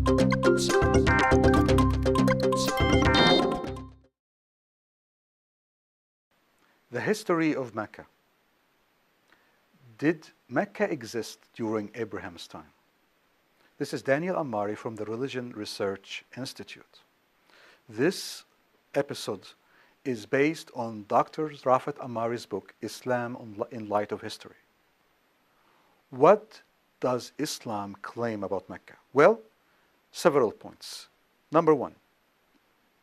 The history of Mecca. Did Mecca exist during Abraham's time? This is Daniel Ammari from the Religion Research Institute. This episode is based on Dr. Rafat Ammari's book, Islam in Light of History. What does Islam claim about Mecca? Well, several points. Number one,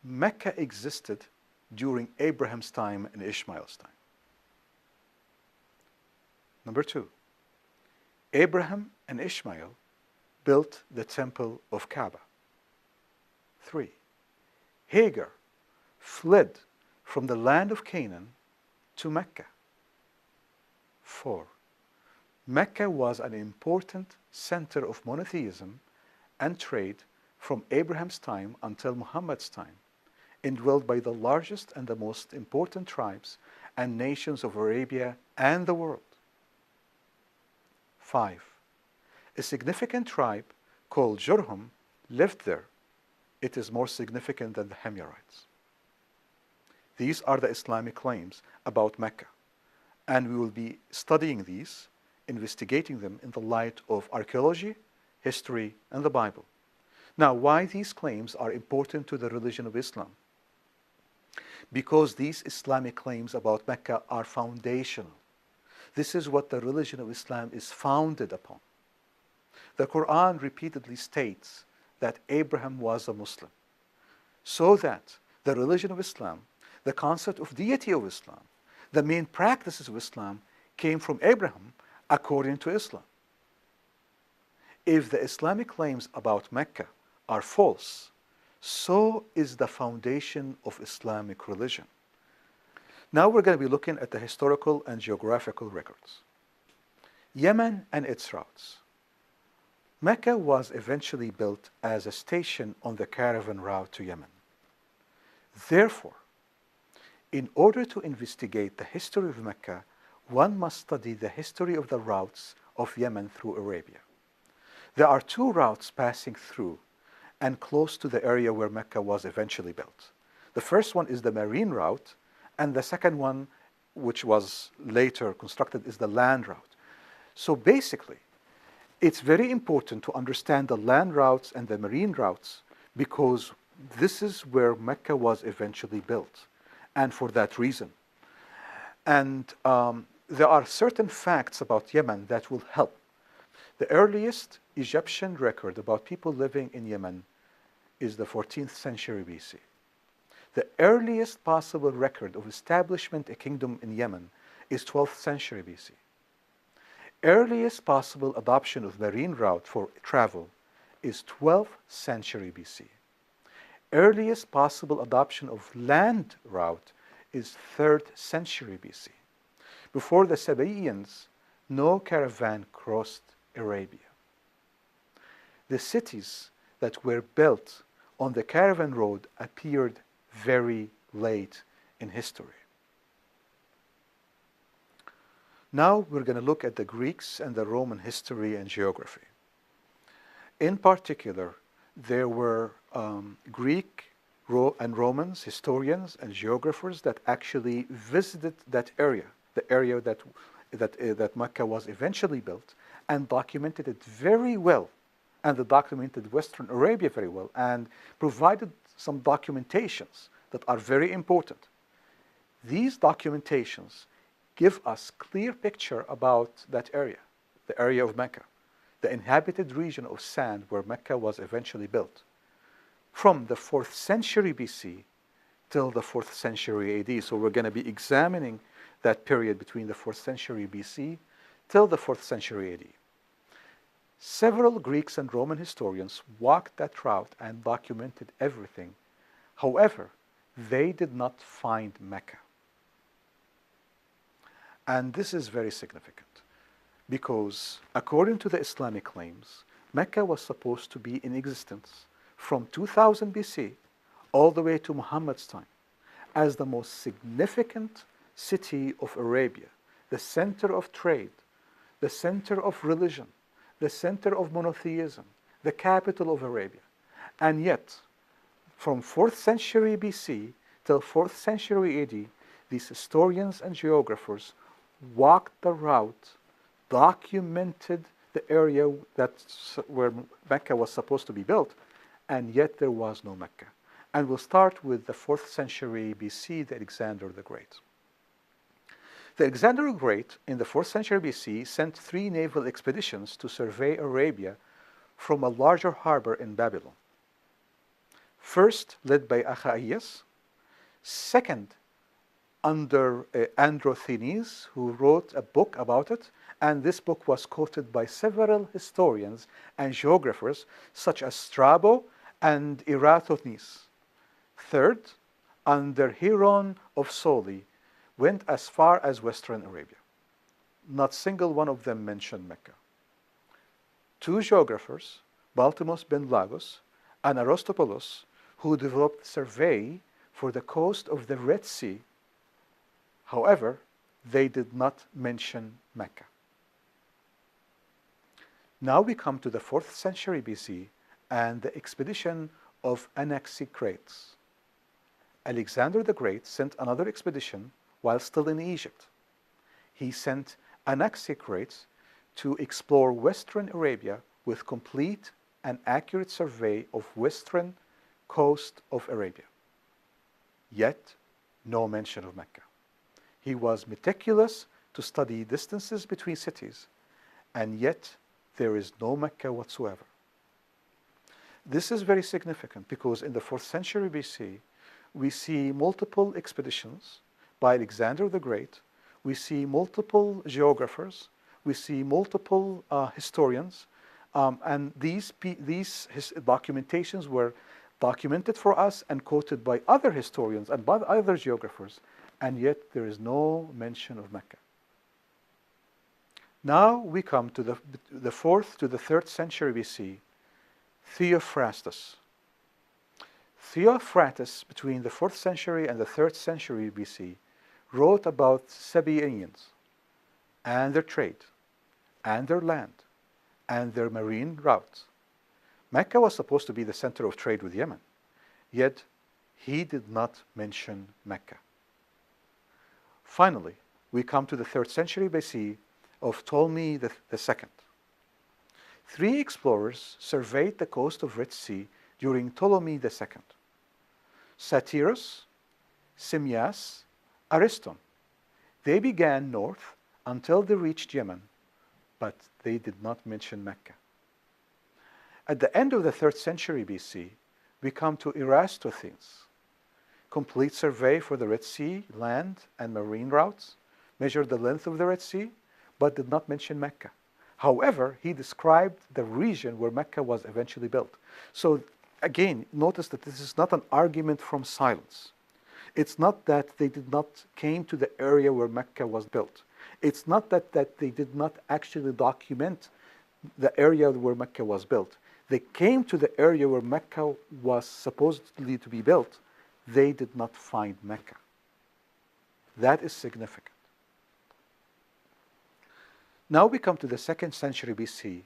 Mecca existed during Abraham's time and Ishmael's time. Number two, Abraham and Ishmael built the temple of Kaaba. 3. Hagar fled from the land of Canaan to Mecca. 4. Mecca was an important center of monotheism and trade from Abraham's time until Muhammad's time, indwelled by the largest and the most important tribes and nations of Arabia and the world. 5. A significant tribe called Jurhum lived there. It is more significant than the Himyarites. These are the Islamic claims about Mecca, and we will be studying these, investigating them in the light of archaeology, history, and the Bible. Now, why these claims are important to the religion of Islam? Because these Islamic claims about Mecca are foundational. This is what the religion of Islam is founded upon. The Quran repeatedly states that Abraham was a Muslim, so that the religion of Islam, the concept of deity of Islam, the main practices of Islam came from Abraham according to Islam. If the Islamic claims about Mecca are false, so is the foundation of Islamic religion. Now we're going to be looking at the historical and geographical records. Yemen and its routes. Mecca was eventually built as a station on the caravan route to Yemen. Therefore, in order to investigate the history of Mecca, one must study the history of the routes of Yemen through Arabia. There are two routes passing through and close to the area where Mecca was eventually built. The first one is the marine route, and the second one, which was later constructed, is the land route. So basically, it's very important to understand the land routes and the marine routes because this is where Mecca was eventually built, and for that reason. And there are certain facts about Yemen that will help. The earliest Egyptian record about people living in Yemen is the 14th century BC. The earliest possible record of establishment a kingdom in Yemen is 12th century BC. Earliest possible adoption of marine route for travel is 12th century BC. Earliest possible adoption of land route is 3rd century BC. Before the Sabaeans, no caravan crossed Arabia. The cities that were built on the caravan road appeared very late in history. Now we're going to look at the Greeks and the Roman history and geography. In particular, there were Greek and Romans, historians and geographers that actually visited that area, the area that Mecca was eventually built, and documented it very well, and they documented Western Arabia very well, and provided some documentations that are very important. These documentations give us clear picture about that area, the area of Mecca, the inhabited region of sand where Mecca was eventually built, from the 4th century BC till the 4th century AD. So we're going to be examining that period between the 4th century BC till the 4th century AD. Several Greeks and Roman historians walked that route and documented everything. However, they did not find Mecca. And this is very significant because according to the Islamic claims, Mecca was supposed to be in existence from 2000 BC all the way to Muhammad's time as the most significant city of Arabia, the center of trade, the center of religion, the center of monotheism, the capital of Arabia. And yet, from 4th century BC till 4th century AD, these historians and geographers walked the route, documented the area where Mecca was supposed to be built, and yet there was no Mecca. And we'll start with the 4th century BC, the Alexander the Great. The Alexander the Great, in the 4th century BC, sent 3 naval expeditions to survey Arabia from a larger harbor in Babylon. First, led by Achaias. Second, under Androsthenes, who wrote a book about it, and this book was quoted by several historians and geographers, such as Strabo and Eratosthenes. Third, under Hieron of Soli, went as far as Western Arabia. Not single one of them mentioned Mecca. 2 geographers, Baltimos ben Lagos and Aristobulus, who developed survey for the coast of the Red Sea. However, they did not mention Mecca. Now we come to the 4th century BC and the expedition of Anaxicrates. Alexander the Great sent another expedition while still in Egypt. He sent Anaxicrates to explore Western Arabia with complete and accurate survey of western coast of Arabia. Yet, no mention of Mecca. He was meticulous to study distances between cities, and yet there is no Mecca whatsoever. This is very significant because in the 4th century BC, we see multiple expeditions by Alexander the Great, we see multiple geographers, we see multiple historians, and these documentations were documented for us and quoted by other historians and by other geographers, and yet there is no mention of Mecca. Now we come to the 4th to the 3rd century BC, Theophrastus. Theophrastus, between the 4th century and the 3rd century BC, wrote about Sabaeans and their trade, and their land, and their marine routes. Mecca was supposed to be the center of trade with Yemen, yet he did not mention Mecca. Finally, we come to the 3rd century BC of Ptolemy II. 3 explorers surveyed the coast of Red Sea during Ptolemy II. Satyrus, Simmias, Ariston. They began north until they reached Yemen, but they did not mention Mecca. At the end of the 3rd century BC, we come to Eratosthenes. Complete survey for the Red Sea, land and marine routes, measured the length of the Red Sea, but did not mention Mecca. However, he described the region where Mecca was eventually built. So again, notice that this is not an argument from silence. It's not that they did not came to the area where Mecca was built. It's not that they did not actually document the area where Mecca was built. They came to the area where Mecca was supposedly to be built. They did not find Mecca. That is significant. Now we come to the 2nd century BC,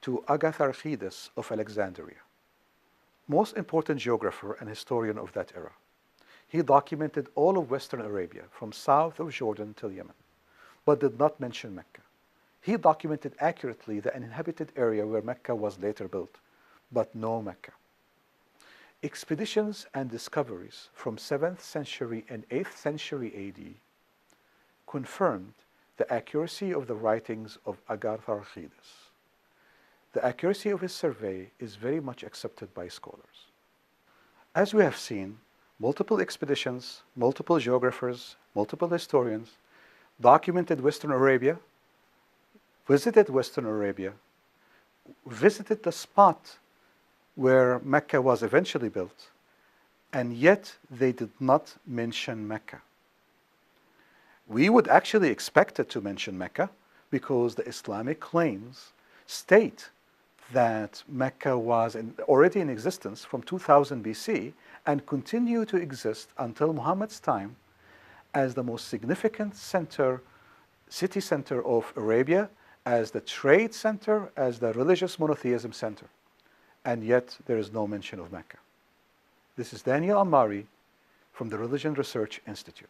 to Agatharchides of Alexandria, most important geographer and historian of that era. He documented all of Western Arabia, from south of Jordan till Yemen, but did not mention Mecca. He documented accurately the uninhabited area where Mecca was later built, but no Mecca. Expeditions and discoveries from 7th century and 8th century AD confirmed the accuracy of the writings of Agatharchides. The accuracy of his survey is very much accepted by scholars. As we have seen, multiple expeditions, multiple geographers, multiple historians documented Western Arabia, visited Western Arabia, visited the spot where Mecca was eventually built, and yet they did not mention Mecca. We would actually expect it to mention Mecca because the Islamic claims state that Mecca was already in existence from 2000 BC and continued to exist until Muhammad's time as the most significant city center of Arabia, as the trade center, as the religious monotheism center. and yet there is no mention of Mecca. This is Daniel Ammari from the Religion Research Institute.